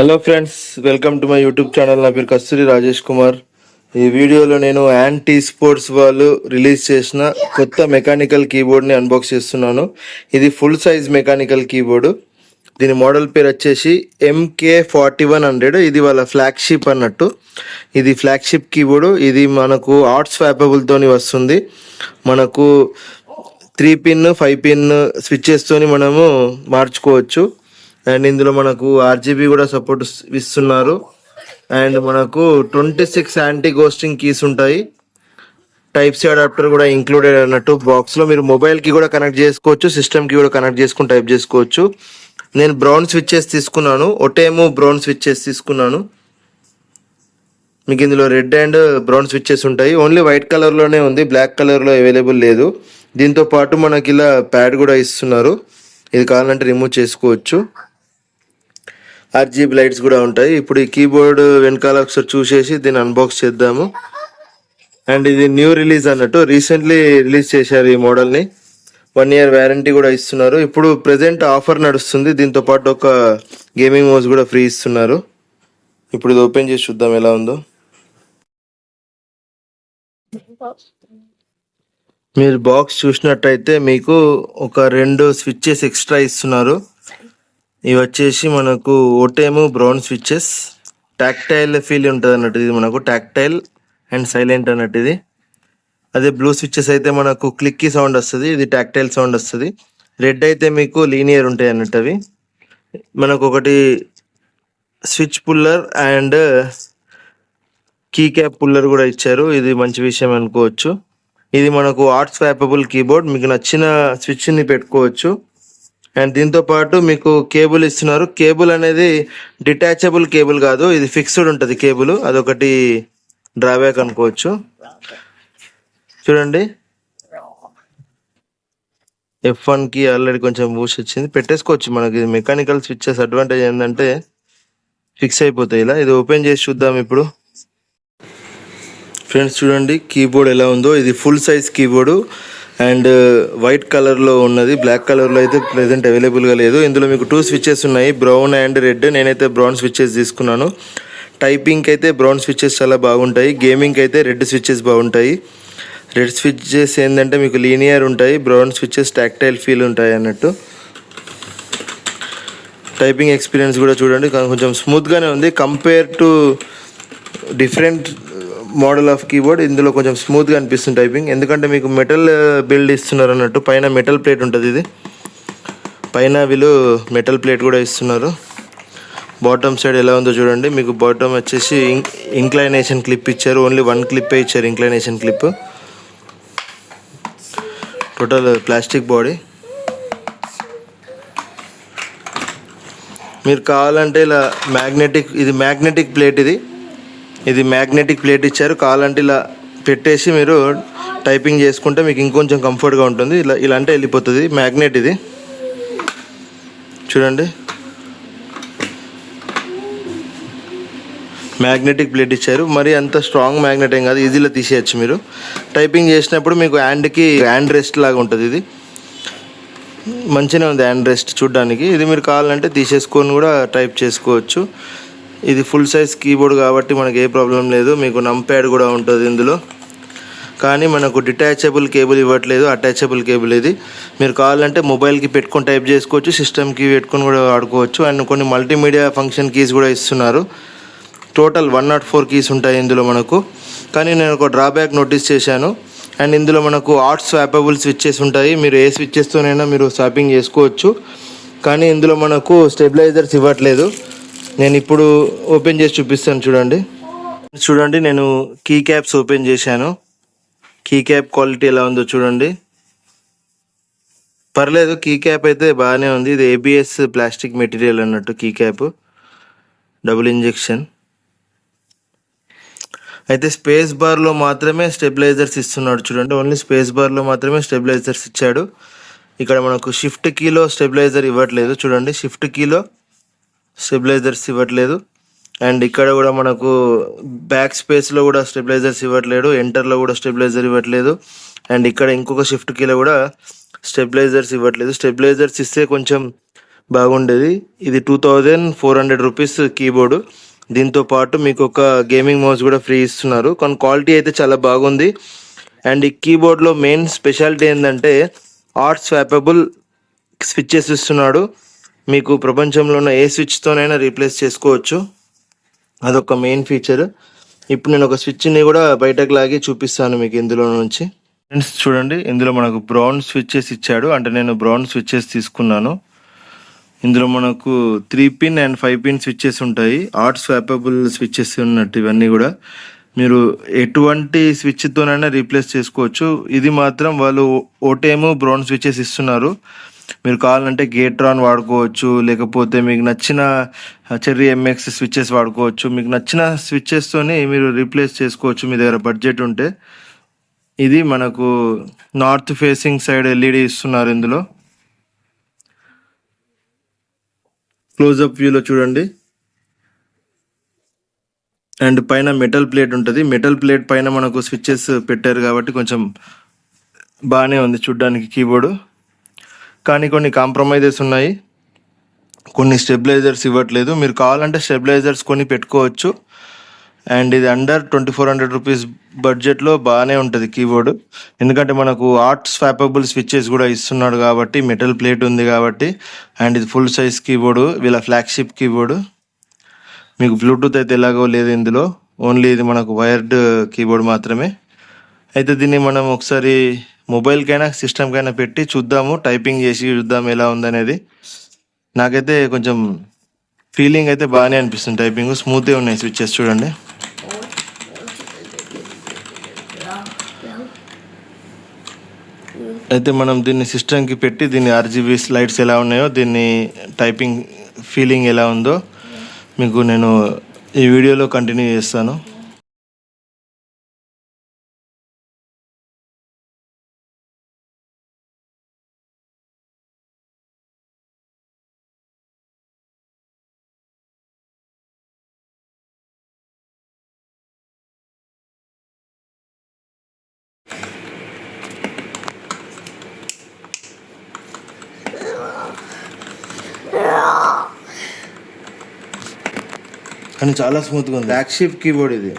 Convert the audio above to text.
Hello friends, welcome to my YouTube channel. నా పేరు కస్తూరి రాజేష్ కుమార్. ఈ వీడియోలో నేను యాంటీ స్పోర్ట్స్ వాళ్ళు రిలీజ్ చేసిన కొత్త మెకానికల్ కీబోర్డ్ని అన్బాక్స్ చేస్తున్నాను. ఇది ఫుల్ సైజ్ మెకానికల్ కీబోర్డ్. దీని మోడల్ పేరు వచ్చేసి MK4100. ఇది వాళ్ళ ఫ్లాగ్షిప్ అన్నట్టు. ఇది ఫ్లాగ్షిప్ కీబోర్డ్. ఇది మనకు ఆర్ట్స్ స్వాపబుల్తోని వస్తుంది. మనకు 3 పిన్ 5 పిన్ స్విచ్చెస్తోని మనము మార్చుకోవచ్చు. అండ్ ఇందులో మనకు RGB కూడా సపోర్ట్ ఇస్తున్నారు. అండ్ మనకు 26 యాంటీ గోస్టింగ్ కీస్ ఉంటాయి. టైప్ సి అడాప్టర్ కూడా ఇంక్లూడెడ్ అన్నట్టు. బాక్స్లో మీరు మొబైల్కి కూడా కనెక్ట్ చేసుకోవచ్చు, సిస్టమ్కి కూడా కనెక్ట్ చేసుకుని టైప్ చేసుకోవచ్చు. నేను బ్రౌన్ స్విచ్చెస్ తీసుకున్నాను. ఒటేమో బ్రౌన్ స్విచ్చెస్ తీసుకున్నాను. మీకు ఇందులో రెడ్ అండ్ బ్రౌన్ స్విచ్చెస్ ఉంటాయి. ఓన్లీ వైట్ కలర్లోనే ఉంది, బ్లాక్ కలర్లో అవైలబుల్ లేదు. దీంతో పాటు మనకి ఇలా ప్యాడ్ కూడా ఇస్తున్నారు. ఇది కావాలంటే రిమూవ్ చేసుకోవచ్చు. RGB లైట్స్ కూడా ఉంటాయి. ఇప్పుడు ఈ కీబోర్డ్ వెనకాల ఒకసారి చూసేసి దీన్ని అన్బాక్స్ చేద్దాము. అండ్ ఇది న్యూ రిలీజ్ అన్నట్టు, రీసెంట్లీ రిలీజ్ చేశారు ఈ మోడల్ని. 1 year వ్యారంటీ కూడా ఇస్తున్నారు. ఇప్పుడు ప్రెజెంట్ ఆఫర్ నడుస్తుంది. దీంతో పాటు ఒక గేమింగ్ మౌస్ కూడా ఫ్రీ ఇస్తున్నారు. ఇప్పుడు ఇది ఓపెన్ చేసి చూద్దాం ఎలా ఉందో. మీరు బాక్స్ చూసినట్టయితే మీకు ఒక 2 స్విచ్చెస్ ఎక్స్ట్రా ఇస్తున్నారు. ఇవి వచ్చేసి మనకు ఓటేమో బ్రౌన్ స్విచ్చెస్. టాక్టైల్ ఫీల్ ఉంటుంది అన్నట్టు. ఇది మనకు టాక్టైల్ అండ్ సైలెంట్ అన్నట్టు ఇది. అదే బ్లూ స్విచ్చెస్ అయితే మనకు క్లిక్కీ సౌండ్ వస్తుంది, ఇది టాక్టైల్ సౌండ్ వస్తుంది. రెడ్ అయితే మీకు లీనియర్ ఉంటాయి అన్నట్టు అవి. మనకు ఒకటి switch puller and key cap puller కూడా ఇచ్చారు. ఇది మంచి విషయం అనుకోవచ్చు. ఇది మనకు ఆర్ట్ స్వాపబుల్ కీబోర్డ్. మీకు నచ్చిన స్విచ్ని పెట్టుకోవచ్చు. అండ్ దీంతో పాటు మీకు కేబుల్ ఇస్తున్నారు. కేబుల్ అనేది డిటాచబుల్ కేబుల్ కాదు, ఇది ఫిక్స్డ్ ఉంటుంది కేబుల్. అదొకటి డ్రాబ్యాక్ అనుకోవచ్చు. చూడండి, F1కి ఆల్రెడీ కొంచెం బూస్ట్ వచ్చింది, పెట్టేసుకోవచ్చు. మనకి మెకానికల్ స్విచ్చెస్ అడ్వాంటేజ్ ఏంటంటే ఫిక్స్ అయిపోతాయి ఇలా. ఇది ఓపెన్ చేసి చూద్దాం ఇప్పుడు. ఫ్రెండ్స్ చూడండి కీబోర్డ్ ఎలా ఉందో. ఇది full size keyboard and white కలర్లో ఉన్నది. బ్లాక్ కలర్లో అయితే ప్రెజెంట్ అవైలబుల్గా లేదు. ఇందులో మీకు 2 స్విచ్చెస్ ఉన్నాయి, బ్రౌన్ అండ్ రెడ్. నేనైతే బ్రౌన్ స్విచ్చెస్ తీసుకున్నాను. టైపింగ్కి అయితే బ్రౌన్ స్విచ్చెస్ చాలా బాగుంటాయి. గేమింగ్కి అయితే రెడ్ స్విచ్చెస్ బాగుంటాయి. రెడ్ స్విచ్చెస్ ఏంటంటే మీకు లీనియర్ ఉంటాయి, బ్రౌన్ స్విచ్చెస్ టాక్టైల్ ఫీల్ ఉంటాయి అన్నట్టు. టైపింగ్ ఎక్స్పీరియన్స్ కూడా చూడండి, కొంచెం స్మూత్గానే ఉంది compare to different model of keyboard. ఇందులో కొంచెం స్మూత్గా అనిపిస్తుంది టైపింగ్, ఎందుకంటే మీకు మెటల్ బిల్డ్ ఇస్తున్నారు అన్నట్టు. పైన మెటల్ ప్లేట్ ఉంటుంది. ఇది పైన వీళ్ళు మెటల్ ప్లేట్ కూడా ఇస్తున్నారు. బాటమ్ సైడ్ ఎలా ఉందో చూడండి. మీకు బాటమ్ వచ్చేసి ఇంక్లైనేషన్ క్లిప్ ఇచ్చారు. ఓన్లీ 1 క్లిప్పే ఇచ్చారు, ఇంక్లైనేషన్ క్లిప్. Total plastic body. మీరు కావాలంటే ఇలా మ్యాగ్నెటిక్, ఇది మ్యాగ్నెటిక్ ప్లేట్. ఇది మ్యాగ్నెటిక్ ప్లేట్ ఇచ్చారు. కావాలంటే ఇలా పెట్టేసి మీరు టైపింగ్ చేసుకుంటే మీకు ఇంకొంచెం కంఫర్ట్గా ఉంటుంది. ఇలా అంటే వెళ్ళిపోతుంది. మ్యాగ్నెట్ ఇది చూడండి, మ్యాగ్నెటిక్ ప్లేట్ ఇచ్చారు. మరి అంత స్ట్రాంగ్ మ్యాగ్నెట్ ఏం కాదు, ఈజీలో తీసేయచ్చు. మీరు టైపింగ్ చేసినప్పుడు మీకు హ్యాండ్ రెస్ట్ లాగా ఉంటుంది. ఇది మంచిగానే ఉంది హ్యాండ్ రెస్ట్ చూడడానికి. ఇది మీరు కావాలంటే తీసేసుకొని కూడా టైప్ చేసుకోవచ్చు. ఇది ఫుల్ సైజ్ కీబోర్డ్ కాబట్టి మనకి ఏ ప్రాబ్లం లేదు. మీకు నంప్యాడ్ కూడా ఉంటుంది ఇందులో. కానీ మనకు డిటాచబుల్ కేబుల్ ఇవ్వట్లేదు, అటాచబుల్ కేబుల్. ఇది మీరు కావాలంటే మొబైల్కి పెట్టుకొని టైప్ చేసుకోవచ్చు, సిస్టమ్కి పెట్టుకొని కూడా వాడుకోవచ్చు. అండ్ కొన్ని మల్టీమీడియా ఫంక్షన్ కీస్ కూడా ఇస్తున్నారు. టోటల్ 104 కీస్ ఉంటాయి ఇందులో మనకు. కానీ నేను ఒక డ్రాబ్యాక్ నోటీస్ చేశాను. అండ్ ఇందులో మనకు ఆర్ట్ స్వాపబుల్ స్విచ్చెస్ ఉంటాయి. మీరు ఏ స్విచ్చెస్తోనైనా మీరు స్వాపింగ్ చేసుకోవచ్చు. కానీ ఇందులో మనకు స్టెబిలైజర్స్ ఇవ్వట్లేదు. నేను ఇప్పుడు ఓపెన్ చేసి చూపిస్తాను చూడండి. నేను కీ క్యాప్స్ ఓపెన్ చేశాను. కీ క్యాప్ క్వాలిటీ ఎలా ఉందో చూడండి. పర్లేదు, కీ క్యాప్ అయితే బాగానే ఉంది. ఇది ABS ప్లాస్టిక్ మెటీరియల్ అన్నట్టు. Key cap double injection. అయితే స్పేస్ బార్లో మాత్రమే స్టెబిలైజర్స్ ఇస్తున్నాడు చూడండి. ఓన్లీ స్పేస్ బార్లో మాత్రమే స్టెబిలైజర్స్ ఇచ్చాడు. ఇక్కడ మనకు షిఫ్ట్ కీలో స్టెబిలైజర్ ఇవ్వట్లేదు చూడండి. షిఫ్ట్ కీలో స్టెబిలైజర్స్ ఇవ్వట్లేదు. అండ్ ఇక్కడ కూడా మనకు బ్యాక్ స్పేస్లో కూడా స్టెబిలైజర్స్ ఇవ్వట్లేదు. ఎంటర్లో కూడా స్టెబిలైజర్ ఇవ్వట్లేదు. అండ్ ఇక్కడ ఇంకొక షిఫ్ట్ కీలో కూడా స్టెబిలైజర్స్ ఇవ్వట్లేదు. స్టెబిలైజర్స్ ఇస్తే కొంచెం బాగుండేది. ఇది 2400 రూపీస్ కీబోర్డు. దీంతో పాటు మీకు ఒక గేమింగ్ మౌస్ కూడా ఫ్రీ ఇస్తున్నారు. కానీ క్వాలిటీ అయితే చాలా బాగుంది. అండ్ ఈ కీబోర్డ్లో మెయిన్ స్పెషాలిటీ ఏంటంటే ఆర్ట్ స్వాపబుల్ స్విచ్చెస్ ఇస్తున్నాడు. మీకు ప్రపంచంలో ఉన్న ఏ స్విచ్తోనైనా రీప్లేస్ చేసుకోవచ్చు. అదొక మెయిన్ ఫీచర్. ఇప్పుడు నేను ఒక స్విచ్ని కూడా బయటకు లాగి చూపిస్తాను మీకు ఇందులో నుంచి. ఫ్రెండ్స్ చూడండి, ఇందులో మనకు బ్రౌన్ స్విచ్చెస్ ఇచ్చాడు. అంటే నేను బ్రౌన్ స్విచ్చెస్ తీసుకున్నాను. ఇందులో మనకు 3 పిన్ అండ్ 5 పిన్ స్విచ్చెస్ ఉంటాయి. ఆర్ట్ స్వాపబుల్ స్విచ్చెస్ ఉన్నట్టు ఇవన్నీ కూడా మీరు ఎటువంటి స్విచ్తోనైనా రీప్లేస్ చేసుకోవచ్చు. ఇది మాత్రం వాళ్ళు ఓటేము బ్రౌన్ స్విచ్చెస్ ఇస్తున్నారు. మీరు కావాలంటే గేట్రాన్ వాడుకోవచ్చు, లేకపోతే మీకు నచ్చిన చెర్రీ ఎంఎక్స్ స్విచ్చెస్ వాడుకోవచ్చు. మీకు నచ్చిన స్విచ్చెస్తోని మీరు రీప్లేస్ చేసుకోవచ్చు మీ దగ్గర బడ్జెట్ ఉంటే. ఇది మనకు నార్త్ ఫేసింగ్ సైడ్ ఎల్ఈడి ఇస్తున్నారు. ఇందులో క్లోజప్ వ్యూలో చూడండి. అండ్ పైన మెటల్ ప్లేట్ ఉంటుంది. మెటల్ ప్లేట్ పైన మనకు స్విచ్చెస్ పెట్టారు కాబట్టి కొంచెం బాగానే ఉంది చూడ్డానికి కీబోర్డు. కానీ కొన్ని కాంప్రమైజెస్ ఉన్నాయి. కొన్ని స్టెబిలైజర్స్ ఇవ్వట్లేదు. మీరు కావాలంటే స్టెబిలైజర్స్ కొని పెట్టుకోవచ్చు. అండ్ ఇది అండర్ 2400 రూపీస్ బడ్జెట్లో బాగానే ఉంటుంది కీబోర్డు. ఎందుకంటే మనకు ఆర్ట్ స్వాపబుల్ స్విచ్చెస్ కూడా ఇస్తున్నాడు కాబట్టి, మెటల్ ప్లేట్ ఉంది కాబట్టి. అండ్ ఇది ఫుల్ సైజ్ కీబోర్డు, వీళ్ళ ఫ్లాగ్షిప్ కీబోర్డు. మీకు బ్లూటూత్ అయితే ఎలాగో లేదు ఇందులో, ఓన్లీ ఇది మనకు వైర్డ్ కీబోర్డ్ మాత్రమే. అయితే దీన్ని మనం ఒకసారి మొబైల్కైనా సిస్టమ్కైనా పెట్టి చూద్దాము, టైపింగ్ చేసి చూద్దాం ఎలా ఉందనేది. నాకైతే కొంచెం ఫీలింగ్ అయితే బాగానే అనిపిస్తుంది. టైపింగ్ స్మూత్గా ఉన్నాయి స్విచ్చెస్ చూడండి. అయితే మనం దీన్ని సిస్టమ్కి పెట్టి దీన్ని ఆర్జీబీ లైట్స్ ఎలా ఉన్నాయో, దీన్ని టైపింగ్ ఫీలింగ్ ఎలా ఉందో మీకు నేను ఈ వీడియోలో కంటిన్యూ చేస్తాను. కానీ చాలా స్మూత్గా ఉంది. ఫ్లాగ్షిప్ కీబోర్డ్ ఇది.